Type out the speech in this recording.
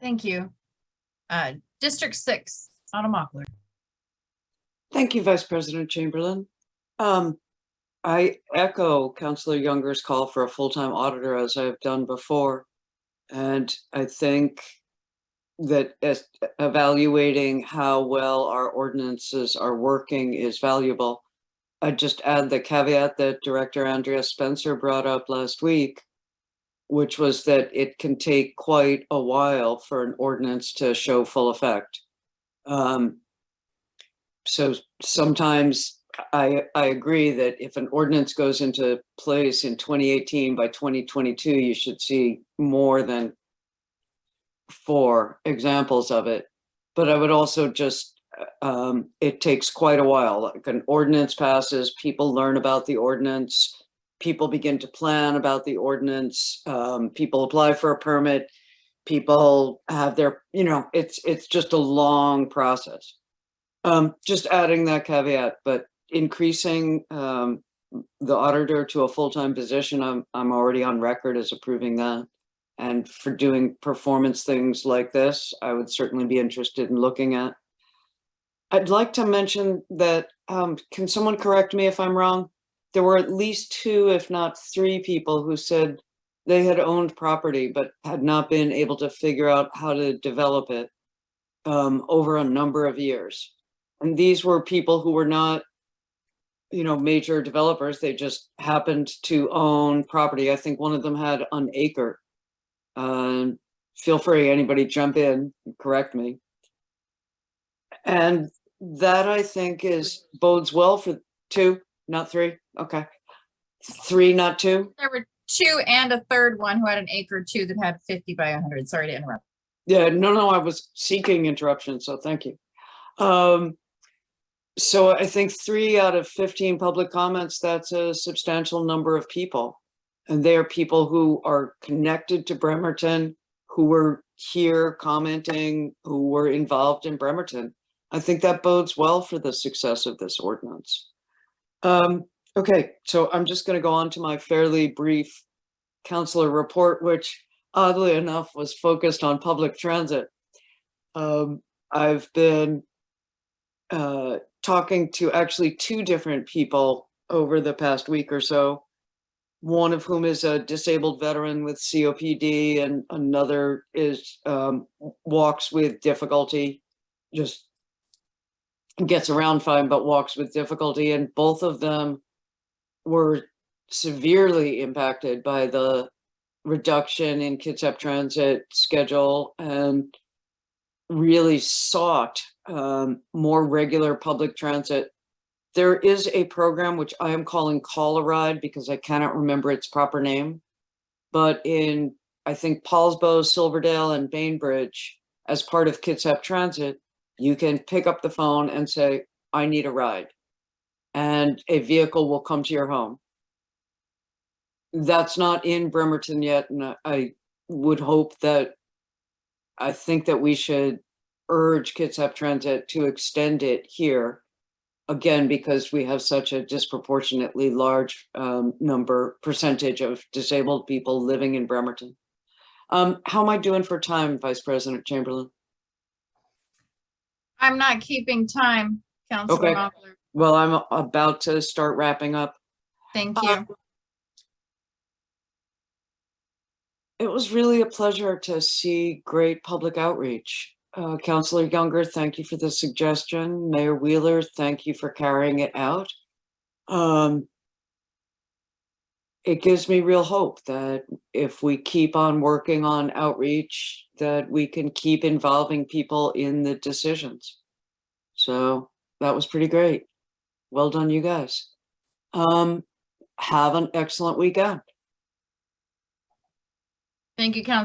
Thank you. District 6, Autumn Mockler. Thank you, Vice President Chamberlain. I echo Councillor Younger's call for a full-time auditor, as I've done before. And I think that as evaluating how well our ordinances are working is valuable. I'd just add the caveat that Director Andrea Spencer brought up last week, which was that it can take quite a while for an ordinance to show full effect. So sometimes I agree that if an ordinance goes into place in 2018, by 2022, you should see more than 4 examples of it. But I would also just, it takes quite a while. Like an ordinance passes, people learn about the ordinance, people begin to plan about the ordinance, people apply for a permit, people have their, it's just a long process. Just adding that caveat, but increasing the auditor to a full-time position, I'm already on record as approving that. And for doing performance things like this, I would certainly be interested in looking at. I'd like to mention that, can someone correct me if I'm wrong? There were at least 2, if not 3 people who said they had owned property, but had not been able to figure out how to develop it over a number of years. And these were people who were not, major developers. They just happened to own property. I think one of them had an acre. Feel free, anybody jump in and correct me. And that, I think, bodes well for 2, not 3. Okay. 3, not 2. There were 2 and a third one who had an acre too that had 50 by 100. Sorry to interrupt. Yeah, no, I was seeking interruption, so thank you. So I think 3 out of 15 public comments, that's a substantial number of people. And they are people who are connected to Bremerton, who were here commenting, who were involved in Bremerton. I think that bodes well for the success of this ordinance. Okay, so I'm just going to go on to my fairly brief councillor report, which oddly enough was focused on public transit. I've been talking to actually 2 different people over the past week or so, one of whom is a disabled veteran with COPD, and another is walks with difficulty, just gets around fine, but walks with difficulty. And both of them were severely impacted by the reduction in Kitsap Transit schedule and really sought more regular public transit. There is a program which I am calling Call a Ride because I cannot remember its proper name, but in, I think, Paulsbo, Silverdale, and Bainbridge, as part of Kitsap Transit, you can pick up the phone and say, I need a ride, and a vehicle will come to your home. That's not in Bremerton yet, and I would hope that, I think that we should urge Kitsap Transit to extend it here, again, because we have such a disproportionately large percentage of disabled people living in Bremerton. How am I doing for time, Vice President Chamberlain? I'm not keeping time, Councillor Okay. Mockler. Well, I'm about to start wrapping up. Thank you. It was really a pleasure to see great public outreach. Councillor Younger, thank you for the suggestion. Mayor Wheeler, thank you for carrying it out. It gives me real hope that if we keep on working on outreach, that we can keep involving people in the decisions. So that was pretty great. Well done, you guys. Have an excellent weekend. Thank you, Councillor.